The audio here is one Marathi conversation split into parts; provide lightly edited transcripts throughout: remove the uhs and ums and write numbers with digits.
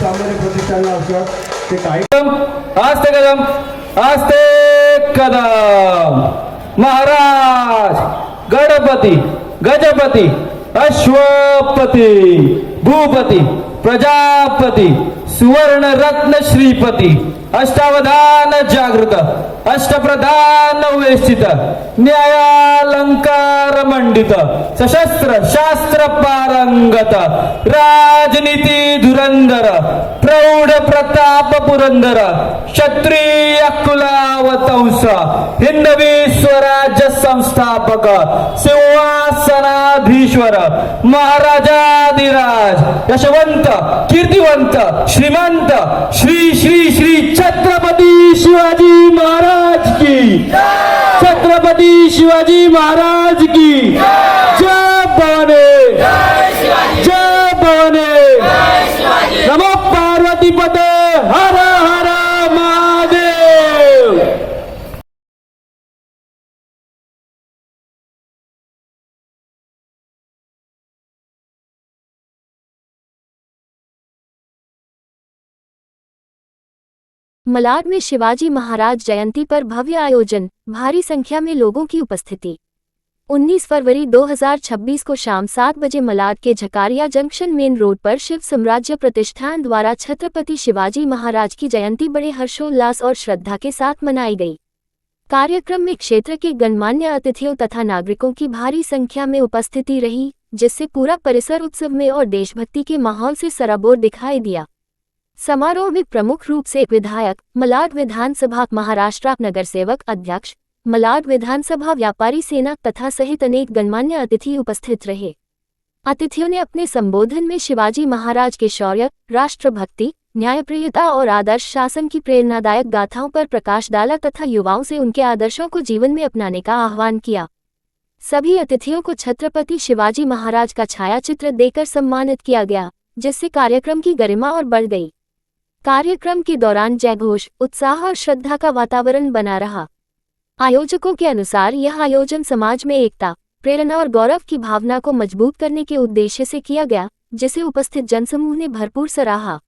सामान्य प्रतिष्ठानला असं ते काही आस्ते कदम महाराज गणपती गजपती अश्वपती भूपती प्रजापती सुवर्ण रत्न श्रीपती अष्टावधान जागृत अष्टप्रधान वेष्टित न्यायालंकार मंडित सशस्त्र शास्त्र पारंगत राजनीती धुरंधर प्रौढ प्रताप पुरंदर क्षत्रिय कुलावतंस हिंदवी स्वराज्य संस्थापक सिंहासनाधीश्वर महाराजाधिराज यशवंत कीर्तिवंत श्रीमंत श्री श्री श्री छत्रपती शिवाजी महाराज की छत्रपती शिवाजी महाराज की जय भवानी जय भवानी नमो पार्वती पते हर हर महादेव। मलाड में शिवाजी महाराज जयंती पर भव्य आयोजन, भारी संख्या में लोगों की उपस्थिति। 19 फरवरी 2026 को शाम 7 बजे मलाड के झकारिया जंक्शन मेन रोड पर शिव साम्राज्य प्रतिष्ठान द्वारा छत्रपति शिवाजी महाराज की जयंती बड़े हर्षोल्लास और श्रद्धा के साथ मनाई गई। कार्यक्रम में क्षेत्र के गणमान्य अतिथियों तथा नागरिकों की भारी संख्या में उपस्थिति रही, जिससे पूरा परिसर उत्सव में और देशभक्ति के माहौल से सराबोर दिखाई दिया। समारोह में प्रमुख रूप से विधायक, मलाड विधानसभा महाराष्ट्र नगर सेवक अध्यक्ष, मलाड विधानसभा व्यापारी सेना तथा सहित अनेक गणमान्य अतिथि उपस्थित रहे। अतिथियों ने अपने संबोधन में शिवाजी महाराज के शौर्य, राष्ट्रभक्ति, न्यायप्रियता और आदर्श शासन की प्रेरणादायक गाथाओं पर प्रकाश डाला तथा युवाओं से उनके आदर्शों को जीवन में अपनाने का आह्वान किया। सभी अतिथियों को छत्रपति शिवाजी महाराज का छायाचित्र देकर सम्मानित किया गया, जिससे कार्यक्रम की गरिमा और बढ़ गई। कार्यक्रम के दौरान जयघोष, उत्साह और श्रद्धा का वातावरण बना रहा। आयोजकों के अनुसार यह आयोजन समाज में एकता, प्रेरणा और गौरव की भावना को मजबूत करने के उद्देश्य से किया गया, जिसे उपस्थित जनसमूह ने भरपूर सराहा।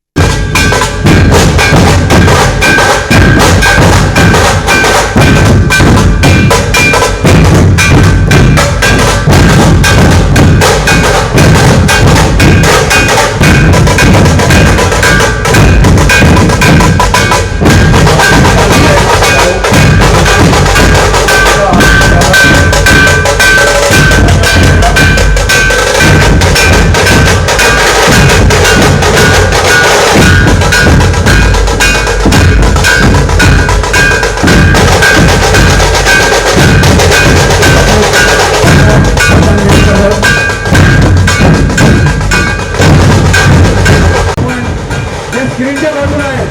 स्क्रीनच्या बाजूला आहे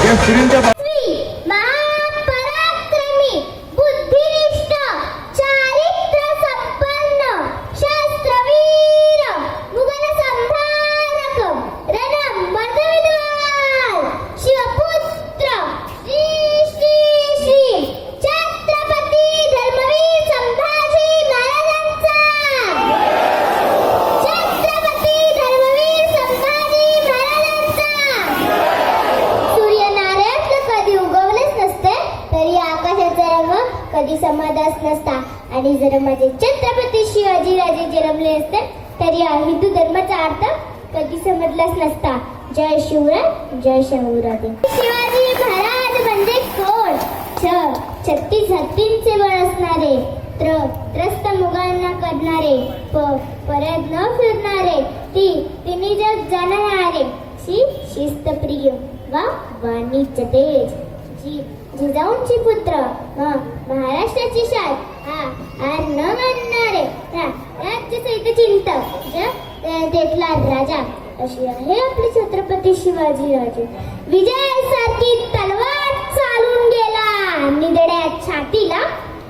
या स्क्रीनच्या महापराक्रमी बुद्धिनिष्ठ चारित्र्य संपन्न शस्त्रवीर मुघल संहारक रण मर्दविद्वान शिवपुत्र श्री श्री श्री छत्रपती धर्मवीर संभाजी महाराजांचा छत्रपती धर्मवीर संभाजी महाराजांचा। सूर्यनारायण कधी उगवलेच नसते तरी आकाशाचा रंग कधी समाधाच नसता, आणि जर माझे छत्रपती शिवाजी राजे जन्मले असते तरी हिंदू धर्माचा अर्थ कधी समजलाच नसता। जय शिवराय जय शिवराजे। शिवाजी महाराज म्हणजे कोण? छत्तीस हत्तींचे बळ असणारे, त्रस्त मुघलांना करणारे, परत न फिरणारे, तिन्ही जग जाणणारे, शिस्तप्रिय वा वाणिज्य तेज, जिजाऊंची पुत्र महाराष्ट्राची शान न मानणारे, राज्यसहित चिंतक तेथला राजा, अशी आहे आपले छत्रपती शिवाजी राजे। विजय सारखी तलवार चालून गेला, निधड्या छातीला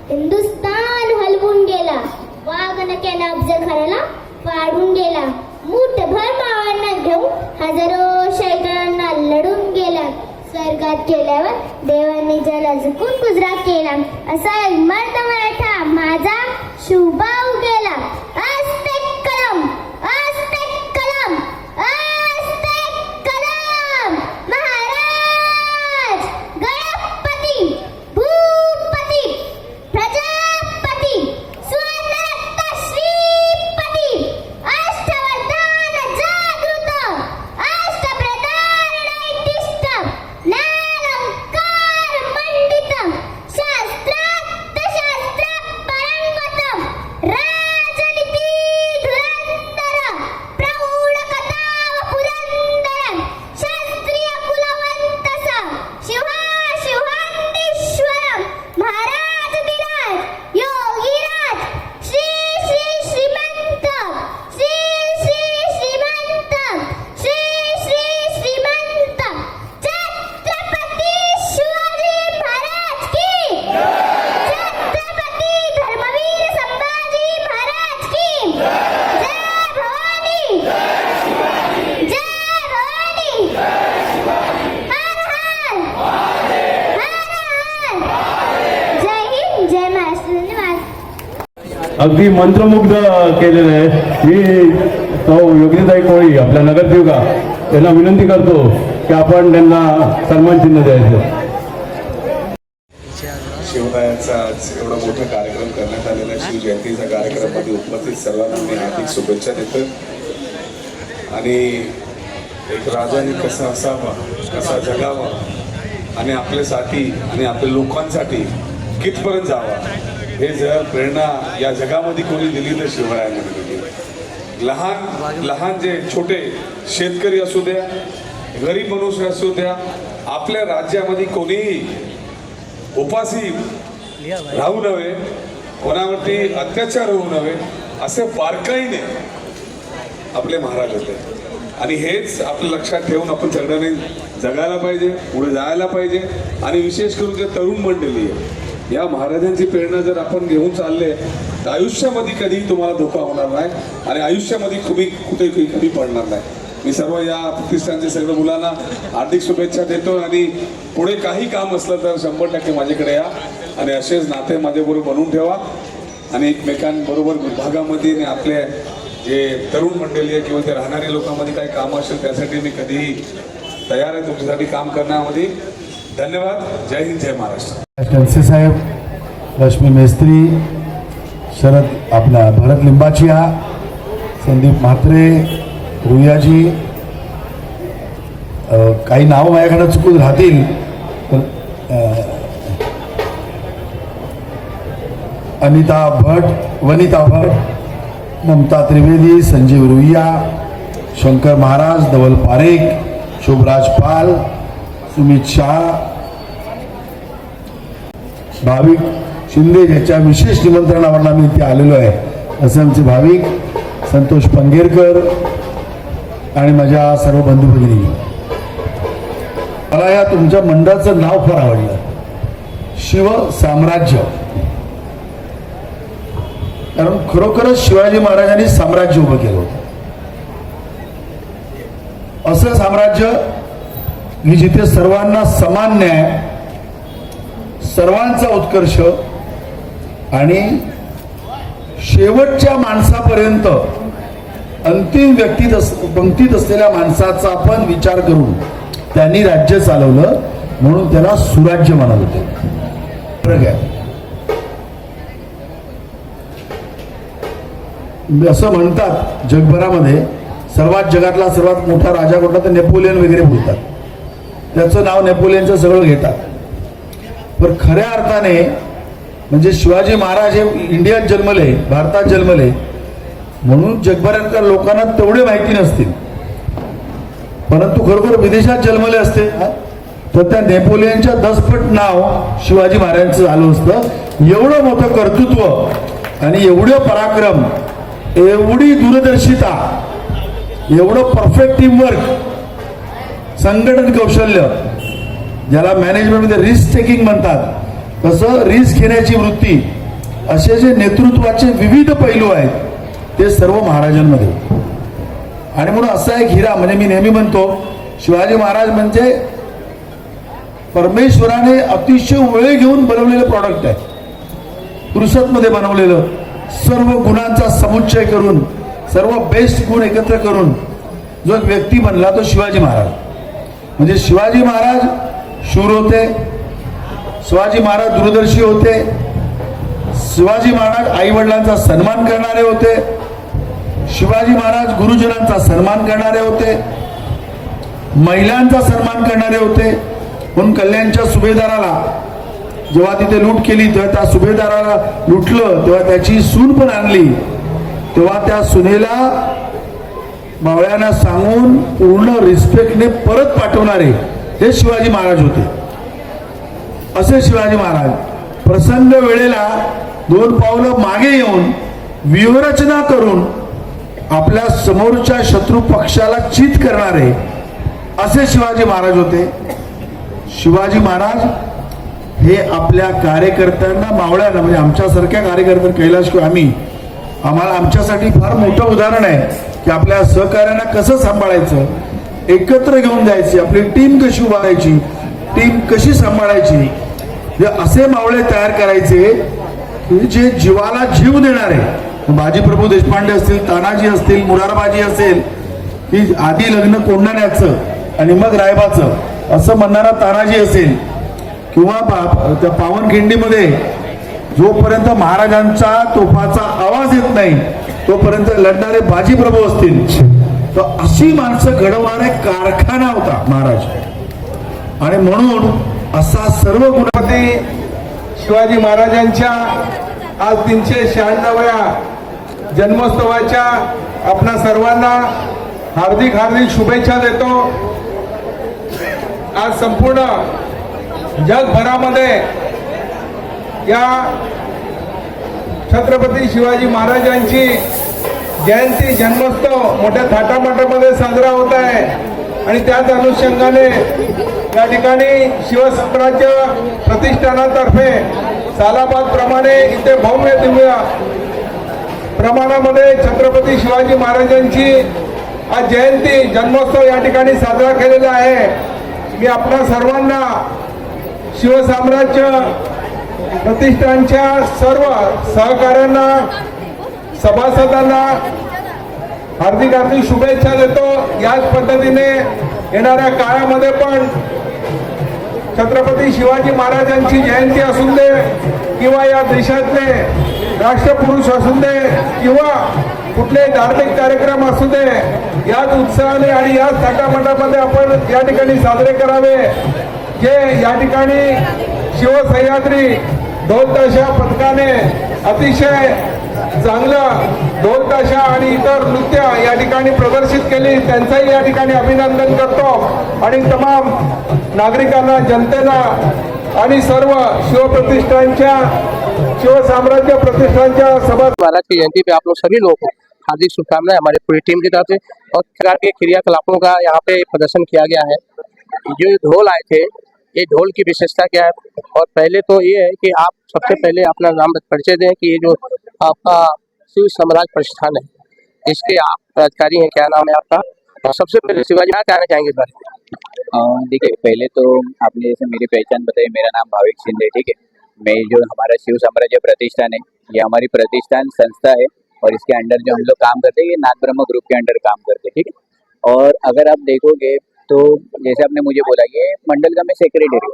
हिंदुस्तान हलवून गेला, वाघनक्याने अफजलखानाला पाडून गेला, मुठभर मावांना घेऊन हजारो शैतानांना लढून गेला, स्वर्गात गेल्यावर देवाने ज्याला झुकून गुजरात केला, असा मर्द मराठा माझा शुभाव गेला। अगदी मंत्रमुग्ध केलेलं आहे. मी तो योगिनीताई कोळी आपल्या नगरसेविका त्यांना विनंती करतो की आपण त्यांना सन्मान चिन्ह द्यायचं. शिवरायांचा आज एवढा मोठा कार्यक्रम करण्यात आलेला शिवजयंतीच्या कार्यक्रमामध्ये उपस्थित सर्वांना मी हार्दिक शुभेच्छा देतो. आणि एक राजाने कसा असावा, कसा जगावा आणि आपल्यासाठी आणि आपल्या लोकांसाठी कितपर्यंत जावा, हे जर प्रेरणा या जगामध्ये कोणी दिली तर शिवरायांनी दिली. लहान लहान जे छोटे शेतकरी असू द्या, गरीब मनुष्य असू द्या, आपल्या राज्यामध्ये कोणीही उपासी राहू नये, कोणावरती अत्याचार होऊ नये, असे बारकाईने आपले महाराज होते. आणि हेच आपलं लक्षात ठेवून आपण सगळ्यांनी जगायला पाहिजे, पुढे जायला पाहिजे. आणि विशेष करून जे तरुण मंडळी आहे, या महाराजांची प्रेरणा जर आपण घेऊन चालले तर आयुष्यामध्ये कधीही तुम्हाला धोका होणार नाही आणि आयुष्यामध्ये तुम्ही कुठे कमी पडणार नाही. मी सर्व या प्रतिष्ठानच्या सगळ्या मुलांना हार्दिक शुभेच्छा देतो. आणि पुढे काही काम असलं तर 100% माझ्याकडे या आणि असेच नाते माझ्याबरोबर बनवून ठेवा. आणि एकमेकांबरोबर विभागामध्ये आणि आपले जे तरुण मंडळी आहे किंवा ते राहणाऱ्या लोकांमध्ये काही कामं असेल त्यासाठी मी कधीही तयार आहे तुमच्यासाठी काम करण्यामध्ये. धन्यवाद. जय हिंद, जय महाराष्ट्र. टनसे साहेब, रश्मी मेस्त्री, शरद आपला भरत लिंबाचिया, संदीप म्हात्रे, रुयाजी, काही नाव माझ्याकडे चुकून राहतील तर अनिता भट, वनिता भट, ममता त्रिवेदी, संजीव रुईया, शंकर महाराज, धवल पारेख, शुभराज पाल, सुमित शाह, भाविक शिंदे ज्याच्या विशेष निमंत्रणावर मी इथे आलेलो आहे असे आमचे भाविक संतोष पंगेरकर आणि माझ्या सर्व बंधू भगिनी. मला या तुमच्या मंडळाचं नाव फार आवडलं, शिव साम्राज्य. कारण खरोखरच शिवाजी महाराजांनी साम्राज्य उभं केलं होतं. असं साम्राज्य की जिथे सर्वांना समान न्याय, सर्वांचा उत्कर्ष आणि शेवटच्या माणसापर्यंत अंतिम पंक्तीत असलेल्या माणसाचा पण विचार करून त्यांनी राज्य चालवलं, म्हणून त्याला सुराज्य म्हणत होते. फरक आहे. असं म्हणतात जगभरामध्ये जगातला सर्वात मोठा राजा कोणता तर नेपोलियन वगैरे बोलतात, त्याचं नाव नेपोलियनचं सगळं घेतात. पण खऱ्या अर्थाने म्हणजे शिवाजी महाराज हे इंडियात जन्मले, भारतात जन्मले, म्हणून जगभरातल्या लोकांना तेवढे माहिती नसतील. परंतु खरोखर विदेशात जन्मले असते तर त्या नेपोलियनच्या 10 पट नाव शिवाजी महाराजांचं झालं असतं. एवढं मोठं कर्तृत्व आणि एवढं पराक्रम, एवढी दूरदर्शिता, एवढं परफेक्ट टीमवर्क, संघटन कौशल्य, ज्याला मॅनेजमेंटमध्ये रिस्क टेकिंग म्हणतात, तसं रिस्क घेण्याची वृत्ती, असे जे नेतृत्वाचे विविध पैलू आहेत ते सर्व महाराजांमध्ये. आणि म्हणून असा एक हिरा, म्हणजे मी नेहमी म्हणतो शिवाजी महाराज म्हणजे परमेश्वराने अतिशय वेळ घेऊन बनवलेलं प्रॉडक्ट आहे. फुरसतमध्ये बनवलेलं, सर्व गुणांचा समुच्चय करून, सर्व बेस्ट गुण एकत्र करून जो एक व्यक्ती बनला तो शिवाजी महाराज. म्हणजे शिवाजी महाराज शूर होते, शिवाजी महाराज दूरदर्शी होते, शिवाजी महाराज आई वडिलांचा सन्मान करणारे होते, शिवाजी महाराज गुरुजनांचा सन्मान करणारे होते, महिलांचा सन्मान करणारे होते. म्हणून कल्याणच्या सुभेदाराला जेव्हा तिथे लूट केली तेव्हा त्या सुभेदाराला लुटलं तेव्हा त्याची सून पण आणली, तेव्हा त्या सुनेला मावळ्यांना सांगून पूर्ण रिस्पेक्टने परत पाठवणारे हे शिवाजी महाराज होते. असे शिवाजी महाराज प्रसंग वेळेला 2 पावलं मागे येऊन व्यूहरचना करून आपल्या समोरच्या शत्रू पक्षाला चित करणारे असे शिवाजी महाराज होते. शिवाजी महाराज हे आपल्या कार्यकर्त्यांना, मावळ्यांना, म्हणजे आमच्यासारख्या कार्यकर्त्यांना, कैलाश किंवा आम्हाला आमच्यासाठी फार मोठं उदाहरण आहे की आपल्या सहकार्यांना कसं सांभाळायचं, एकत्र घेऊन जायची, आपली टीम कशी उभारायची, टीम कशी सांभाळायची, जे असे मावळे तयार करायचे की जे जीवाला जीव देणारे बाजीप्रभू देशपांडे असतील, तानाजी असतील, मुरारबाजी असेल, की आधी लग्न कोंढाण्याचं आणि मग रायबाचं असं म्हणणारा तानाजी असेल, किंवा त्या पावनखिंडीमध्ये जोपर्यंत महाराजांचा तोफाचा आवाज येत नाही तोपर्यंत लढणारे बाजीप्रभू असतील, तर अशी माणसं घडवणारा एक कारखाना होता महाराज. आणि म्हणून असा सर्व छत्रपती शिवाजी महाराजांच्या आज 396व्या जन्मोत्सवाच्या आपणा सर्वांना हार्दिक हार्दिक शुभेच्छा देतो. आज संपूर्ण जगभरामध्ये या छत्रपती शिवाजी महाराजांची जयंती जन्मोत्सव मोठ्या थाटामाटामध्ये साजरा होत आहे आणि त्याच अनुषंगाने या ठिकाणी शिवसाम्राज्य प्रतिष्ठानातर्फे सालाबाद प्रमाणे इथे भव्य दिव्य प्रमाणामध्ये छत्रपती शिवाजी महाराजांची आज जयंती जन्मोत्सव या ठिकाणी साजरा केलेला आहे. मी आपणा सर्वांना शिवसाम्राज्य प्रतिष्ठानच्या सर्व सहकाऱ्यांना, सभासदांना हार्दिक हार्दिक शुभेच्छा देतो. याच पद्धतीने येणाऱ्या काळामध्ये पण छत्रपती शिवाजी महाराजांची जयंती असून दे किंवा या देशातले राष्ट्रपुरुष असून दे किंवा कुठले धार्मिक कार्यक्रम असू दे, याच उत्साहाने आणि याच थाटामाटामध्ये आपण या ठिकाणी साजरे करावे. जे या ठिकाणी शिवसह्याद्री ढोल ताशा पथकाने अतिशय चांगलं ढोल ताशा आणि इतर नृत्य या ठिकाणी प्रदर्शित केली, त्यांचंही या ठिकाणी अभिनंदन करतो. आणि तमाम नागरिकांना, जनतेला आणि सर्व शिवप्रतिष्ठानच्या शिवसाम्राज्य प्रतिष्ठानच्या सभा महाराज की जयंती पे आप लोग सभी लोगों को हार्दिक शुभकामनाएं हमारे पूरी टीम की तरफ से. और प्रकार के क्रियाकलापों का यहाँ पे प्रदर्शन किया गया है. जो ढोल आए थे, ये ढोल की विशेषता क्या है? और पहले तो ये है कि आप सबसे पहले अपना नाम परिचय दें कि ये जो आपका शिव साम्राज्य प्रतिष्ठान है, इसके आप अधिकारी हैं, क्या नाम है आपका? और सबसे पहले शिवाजी क्या कहना चाहेंगे इस बारे में? देखिए, पहले तो आपने जैसे मेरी पहचान बताई, मेरा नाम भाविक शिंदे, ठीक है. मैं जो हमारा शिव साम्राज्य प्रतिष्ठान है, ये हमारी प्रतिष्ठान संस्था है और इसके अंडर जो हम लोग काम करते हैं, ये नाथ ब्रह्म ग्रुप के अंडर काम करते हैं, ठीक है. और अगर आप देखोगे तो जैसे आपने मुझे बोला, ये मंडल का मैं सेक्रेटरी हूँ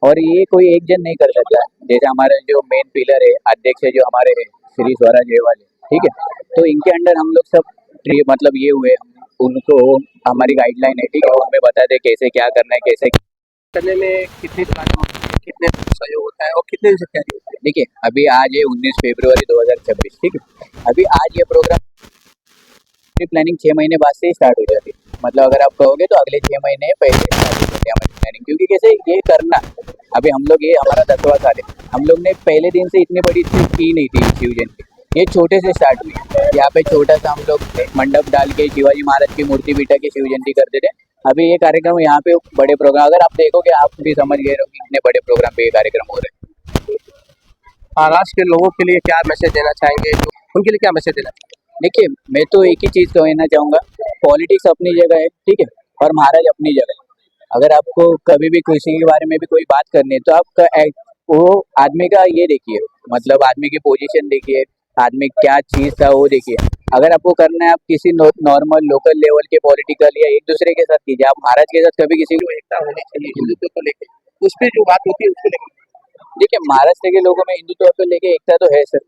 और ये कोई एक जन नहीं कर सकता. जैसे हमारे जो मेन पिलर है, अध्यक्ष है जो हमारे है श्री स्वराज वाले, ठीक है, तो इनके अंडर हम लोग सब मतलब ये हुए, उनको हमारी गाइडलाइन है, ठीक है, हमें बताते कैसे क्या करना है, कैसे करने में कितनी कितने सहयोग होता है और कितने दिन से क्या? देखिए, अभी आज है 19 फरवरी 2026, ठीक है. अभी आज ये प्रोग्राम की प्लानिंग 6 महीने बाद से ही स्टार्ट हो जाती है. मतलब अगर आप कहोगे तो अगले 6 महीने पहले स्टार्ट हो जाती है हमारी प्लानिंग. क्योंकि कैसे ये करना, अभी हम लोग, ये हमारा 10वां साल है, हम लोग ने पहले दिन से इतनी बड़ी चीज की नहीं थी शिव जयंती. ये छोटे से स्टार्ट हुई. यहाँ पे छोटा सा हम लोग मंडप डाल के शिवाजी महाराज की मूर्ति बिठा के शिव जयंती करते थे. अभी ये कार्यक्रम यहाँ पे बड़े प्रोग्राम, अगर आप देखोगे आप भी समझ गए हो कि कितने बड़े प्रोग्राम पे ये कार्यक्रम हो रहे हैं. महाराष्ट्र के लोगों के लिए क्या मैसेज देना चाहेंगे? उनके लिए क्या मैसेज देना? देखिए, मैं तो एक ही चीज कहना चाहूँगा, पॉलिटिक्स अपनी जगह है, ठीक है, और महाराज अपनी जगह है. अगर आपको कभी भी किसी के बारे में भी कोई बात करनी है तो आप वो आदमी का ये देखिए, मतलब आदमी की पोजीशन देखिए, आदमी क्या चीज था वो देखिए. अगर आपको करना है, आप किसी नॉर्मल लोकल लेवल के पॉलिटिकल या एक दूसरे के साथ कीजिए. आप महाराज के साथ कभी किसी को एकता होनी चाहिए हिंदुत्व को लेकर, उस पर जो बात होती है उसको लेकर. देखिए, महाराष्ट्र के लोगों में हिंदुत्व को लेके एकता तो है सर.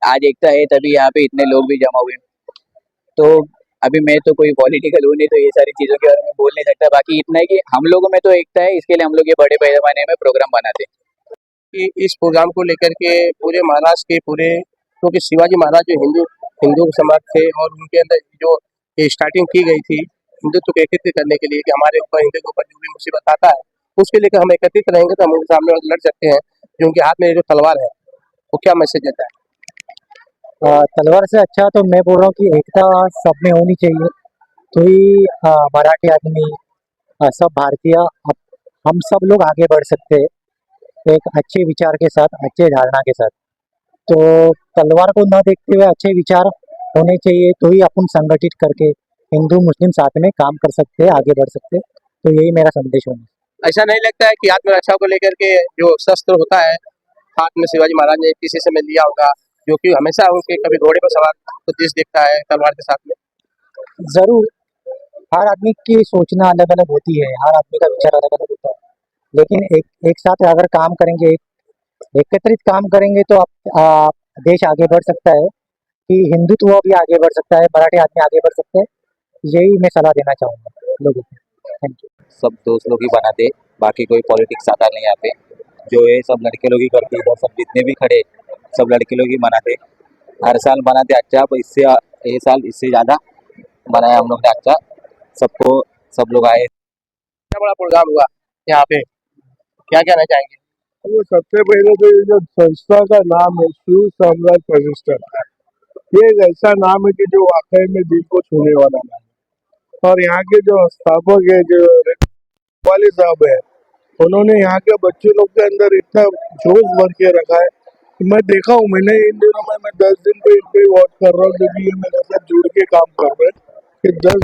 आज एकता है तभी यहाँ पे इतने लोग भी जमा हुए. तो अभी मैं तो कोई पॉलिटिकल हूँ नहीं, तो ये सारी चीजों के बारे में बोल नहीं सकता. बाकी इतना है कि हम लोगों में तो एकता है, इसके लिए हम लोग ये बड़े पैमाने में प्रोग्राम बनाते हैं. कि इस प्रोग्राम को लेकर के पूरे महाराष्ट्र के पूरे, क्योंकि शिवाजी महाराज जो हिंदू समाज थे और उनके अंदर जो स्टार्टिंग की गई थी हिंदुत्व को एकत्रित करने के लिए कि हमारे ऊपर, हिंदू के ऊपर जो भी मुसीबत आता है उसके लेकर हम एकत्रित रहेंगे तो हम उनके सामने लड़ सकते हैं. जो उनके हाथ में जो तलवार है वो क्या मैसेज देता है? तलवार से अच्छा तो मैं बोल रहा हूँ कि एकता सब में होनी चाहिए. तो ही मराठी आदमी, सब भारतीय, हम सब लोग आगे बढ़ सकते हैं एक अच्छे विचार के साथ, अच्छे धारणा के साथ. तो तलवार को न देखते हुए अच्छे विचार होने चाहिए, तो ही अपन संगठित करके हिंदू मुस्लिम साथ में काम कर सकते हैं, आगे बढ़ सकते हैं. तो यही मेरा संदेश होगा. ऐसा नहीं लगता है कि आत्मरक्षा को लेकर के जो शस्त्र होता है हाथ में शिवाजी महाराज ने किसी से में लिया होगा, जो कि हमेशा उनके कभी घोड़े पर सवार तो देश देखता है तलवार के साथ में। जरूर हर आदमी की सोचना अलग अलग होती है, हर आदमी का विचार अलग अलग होता है, लेकिन एक साथ अगर काम करेंगे, एकत्रित काम करेंगे तो देश आगे बढ़ सकता है, कि हिंदुत्व भी आगे बढ़ सकता है, मराठी आदमी आगे बढ़ सकते हैं। यही मैं सलाह देना चाहूँगा लोगों को। Thank you. सब दोस्त लोग ही बनाते, बाकी कोई पॉलिटिक्स आता नहीं यहाँ पे। जो ये सब लड़के लोग ही करते, इधर सब जितने भी खड़े सब लड़के लोग ही बनाते। हर साल बनाते अच्छा, पर इससे ये साल इससे ज़्यादा बनाया हम लोग ने अच्छा। सबको सब लोग आए। इतना बड़ा प्रोग्राम हुआ यहाँ पे, क्या कहना चाहेंगे? वो सबसे पहले तो ये जो संस्था का नाम है शिव साम्राज्य प्रतिष्ठान, ये एक ऐसा नाम है कि जो वाकई में दिल को छूने वाला नाम है। और यहाँ के जो स्थापक है, जो वाले साहब है, उन्होंने यहाँ के बच्चों लोग के अंदर इतना जोश भर के रखा है कि मैं देखा हूँ, मैंने इन दिनों में मैं 10 दिन पे इनको वॉच कर रहा हूँ, क्योंकि ये मेरे साथ जुड़ के काम कर रहे हैं कि 10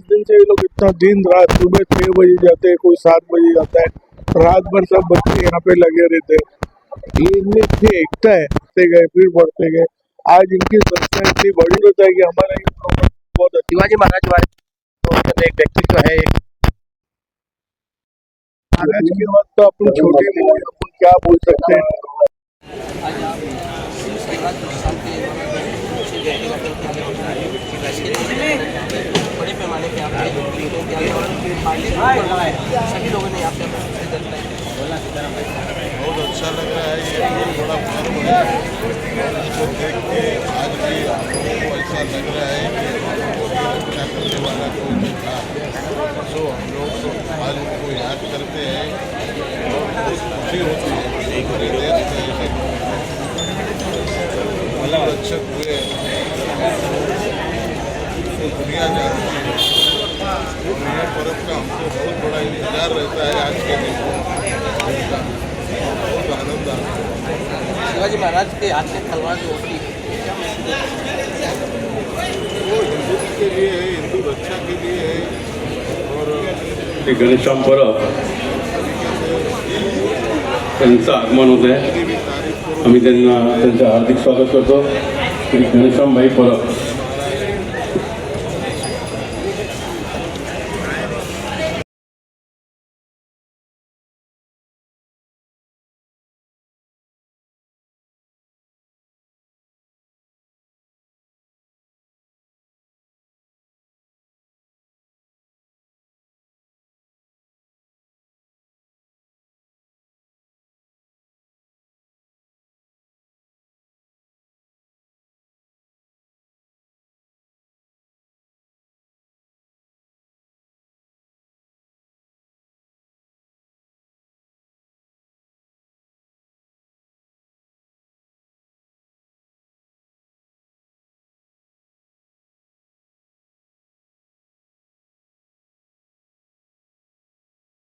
दिन से ये लोग इतना दिन रात, सुबह 6 बजे जाते हैं, कोई 7 बजे जाता है, रात भर सब बच्चे यहाँ पे लगे रहते हैं। ये इनमें इतनी एकता है, बढ़ते गए फिर बढ़ते गए, आज इनकी संस्था इतनी बड़ी होता है कि हमारा ये प्रोग्राम बहुत अच्छा। शिवाजी महाराज वाले एक व्यक्तित्व है, महाराज के बाद तो अपनी छोटी मोटी अपन क्या बोल सकते हैं। बड़े पैमाने पे यहाँ पे सभी लोगों ने यहाँ पे बहुत अच्छा लग रहा है। ये बहुत बड़ा पर्व है, इसको देख के आज भी हमको ऐसा लग रहा है कि क्या करने वाला कोई नहीं था। सो हम लोग आज उनको याद करते हैं और बहुत खुशी होती है। पूरे देश में ऐसे रक्षक हुए तो दुनिया जानती है। ये पर्व का हमको बहुत बड़ा इंतजार रहता है आज के दिन को। बहुत आनंद आता है। शिवाजी महाराज के हाथ से तलवार जो होती है वो हिंदुत्व के लिए है, हिंदू रक्षा के लिए है। और गणेशम परब त्यांचं आगमन होत आहे, आम्ही त्यांना त्यांचं हार्दिक स्वागत करतो. गणेशम भाई परब